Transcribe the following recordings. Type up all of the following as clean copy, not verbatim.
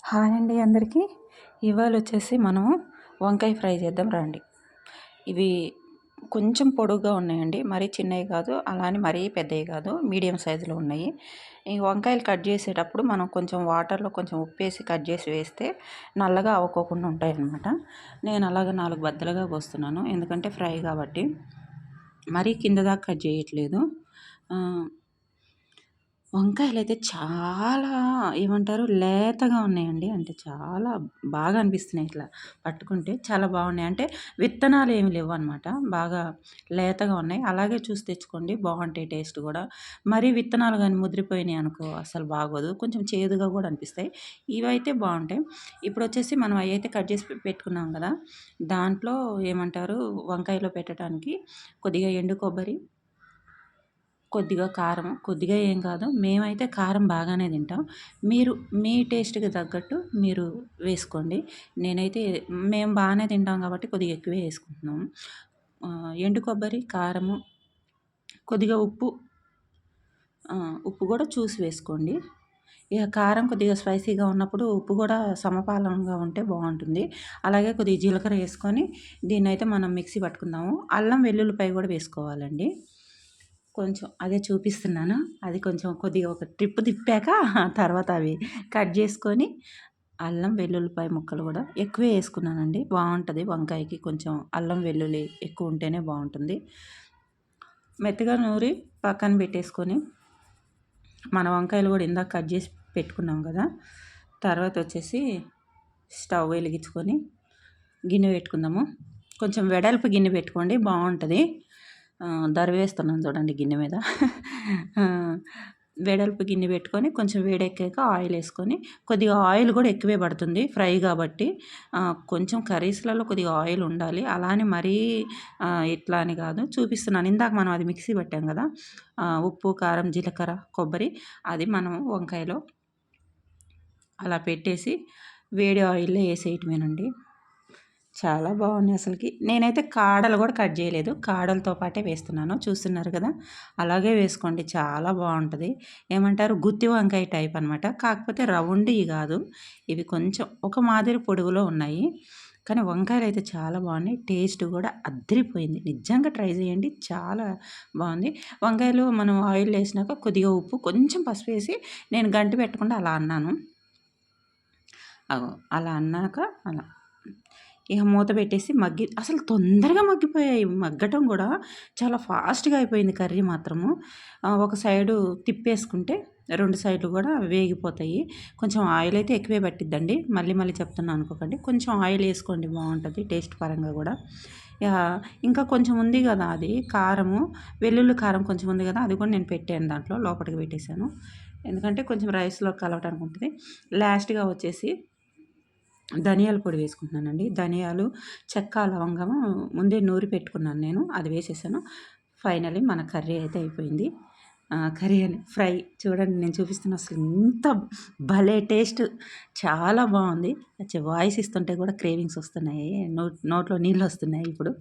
Hi అండి అందరికీ. ఇవాళ వచ్చేసి మనం వంకాయ ఫ్రై చేద్దాం రండి. ఇవి కొంచెం పొడుగ్గా ఉన్నాయండి, మరీ చిన్నవి కాదు, అలా అని మరీ పెద్దవి కాదు, మీడియం సైజులో ఉన్నాయి. ఈ వంకాయలు కట్ చేసేటప్పుడు మనం కొంచెం వాటర్లో కొంచెం ఉప్పేసి కట్ చేసి వేస్తే నల్లగా అవ్వకోకుండా ఉంటాయన్నమాట. నేను అలాగ 4 బద్దలుగా కోస్తున్నాను, ఎందుకంటే ఫ్రై కాబట్టి. మరీ కింద దాకా కట్ చేయట్లేదు. వంకాయలైతే చాలా ఏమంటారు లేతగా ఉన్నాయండి. అంటే చాలా బాగా అనిపిస్తున్నాయి ఇట్లా పట్టుకుంటే. చాలా బాగున్నాయి. అంటే విత్తనాలు ఏమి లేవన్నమాట. బాగా లేతగా ఉన్నాయి. అలాగే చూసి తెచ్చుకోండి, బాగుంటాయి టేస్ట్ కూడా. మరీ విత్తనాలు కానీ ముదిరిపోయినాయి అనుకో అసలు బాగోదు. కొంచెం చేదుగా కూడా అనిపిస్తాయి. ఇవైతే బాగుంటాయి. ఇప్పుడు వచ్చేసి మనం అయితే కట్ చేసి పెట్టుకున్నాం కదా, దాంట్లో ఏమంటారు వంకాయలో పెట్టడానికి కొద్దిగా ఎండు కొబ్బరి, కొద్దిగా కారం, కొద్దిగా ఏం కాదు, మేమైతే కారం బాగానే తింటాం. మీరు మీ టేస్ట్‌కి తగ్గట్టు మీరు వేసుకోండి. నేనైతే మేము బాగానే తింటాం కాబట్టి కొద్దిగా ఎక్కువే వేసుకుంటున్నాము. ఎండు కొబ్బరి, కారము, కొద్దిగా ఉప్పు, ఉప్పు కూడా చూసి వేసుకోండి. ఇక కారం కొద్దిగా స్పైసీగా ఉన్నప్పుడు ఉప్పు కూడా సమపాలంగా ఉంటే బాగుంటుంది. అలాగే కొద్దిగా జీలకర్ర వేసుకొని దీన్నైతే మనం మిక్సీ పట్టుకుందాము. అల్లం వెల్లుల్లిపాయ కూడా వేసుకోవాలండి. కొంచెం అదే చూపిస్తున్నాను. అది కొంచెం కొద్దిగా ఒక ట్రిప్ తిప్పాక తర్వాత అవి కట్ చేసుకొని అల్లం వెల్లుల్లిపాయ ముక్కలు కూడా ఎక్కువే వేసుకున్నానండి. బాగుంటుంది వంకాయకి, కొంచెం అల్లం వెల్లుల్లి ఎక్కువ ఉంటేనే బాగుంటుంది. మెత్తగా నూరి పక్కన పెట్టేసుకొని మన వంకాయలు కూడా ఇందాక కట్ చేసి పెట్టుకున్నాం కదా, తర్వాత వచ్చేసి స్టవ్ వెలిగించుకొని గిన్నె పెట్టుకుందాము. కొంచెం వెడల్పు గిన్నె పెట్టుకోండి, బాగుంటుంది. దరివేస్తున్నాను చూడండి గిన్నె మీద. వెడల్పు గిన్నె పెట్టుకొని కొంచెం వేడెక్కాక ఆయిల్ వేసుకొని, కొద్దిగా ఆయిల్ కూడా ఎక్కువే పడుతుంది ఫ్రై కాబట్టి. కొంచెం కర్రీస్లలో కొద్దిగా ఆయిల్ ఉండాలి, అలా అని మరీ ఇట్లా అని కాదు, చూపిస్తున్నాను. ఇందాక మనం అది మిక్సీ పట్టాం కదా, ఉప్పు, కారం, జీలకర్ర, కొబ్బరి, అది మనం వంకాయలో అలా పెట్టేసి వేడి ఆయిల్లో వేసేయటమేనండి. చాలా బాగున్నాయి అసలుకి. నేనైతే కాడలు కూడా కట్ చేయలేదు, కాడలతో పాటే వేస్తున్నాను. చూస్తున్నారు కదా, అలాగే వేసుకోండి, చాలా బాగుంటుంది. ఏమంటారు గుత్తి వంకాయ టైప్ అనమాట. కాకపోతే రౌండ్వి కాదు, ఇవి కొంచెం ఒక మాదిరి పొడుగులో ఉన్నాయి. కానీ వంకాయలు అయితే చాలా బాగున్నాయి. టేస్ట్ కూడా అద్దరిపోయింది. నిజంగా ట్రై చేయండి, చాలా బాగుంది. వంకాయలు మనం ఆయిల్ వేసినాక కొద్దిగా ఉప్పు, కొంచెం పసుపు వేసి నేను గంటి పెట్టకుండా అలా అన్నాను. అలా అన్నాక అలా ఇక మూత పెట్టేసి అసలు తొందరగా మగ్గిపోయాయి. మగ్గటం కూడా చాలా ఫాస్ట్గా అయిపోయింది కర్రీ మాత్రము. ఒక సైడు తిప్పేసుకుంటే 2 సైడ్లు కూడా వేగిపోతాయి. కొంచెం ఆయిల్ అయితే ఎక్కువే పట్టిద్దండి, మళ్ళీ మళ్ళీ చెప్తున్నాను అనుకోకండి. కొంచెం ఆయిల్ వేసుకోండి, బాగుంటుంది టేస్ట్ పరంగా కూడా. ఇంకా కొంచెం ఉంది కదా, అది కారము, వెల్లుల్లి కారం కొంచెం ఉంది కదా, అది కూడా నేను పెట్టాను దాంట్లో, లోపలికి పెట్టేశాను. ఎందుకంటే కొంచెం రైస్లో కలవటానికి ఉంటుంది. లాస్ట్గా వచ్చేసి ధనియాల పొడి వేసుకుంటున్నానండి. ధనియాలు, చెక్క, లవంగము ముందే నూరి పెట్టుకున్నాను నేను, అది వేసేసాను. ఫైనల్లీ మన కర్రీ అయితే అయిపోయింది. కర్రీ అని ఫ్రై చూడండి, నేను చూపిస్తున్నా, అసలు ఇంత భలే టేస్ట్, చాలా బాగుంది. వాయిస్ ఇస్తుంటే కూడా క్రేవింగ్స్ వస్తున్నాయి, నోట్లో నీళ్ళు వస్తున్నాయి ఇప్పుడు.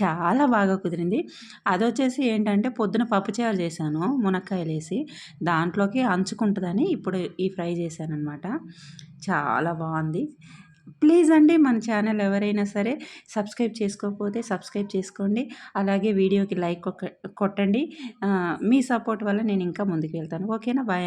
చాలా బాగా కుదిరింది. అదొచ్చేసి ఏంటంటే పొద్దున పప్పుచారు చేశాను మునక్కాయలు వేసి, దాంట్లోకి అంచుకుంటుందని ఇప్పుడు ఈ ఫ్రై చేశానన్నమాట. చాలా బాగుంది. ప్లీజ్ అండి, మన ఛానల్ ఎవరైనా సరే సబ్స్క్రైబ్ చేసుకోకపోతే సబ్స్క్రైబ్ చేసుకోండి. అలాగే వీడియోకి లైక్ కొట్టండి. మీ సపోర్ట్ వల్ల నేను ఇంకా ముందుకు వెళ్తాను. ఓకేనా, బాయ్.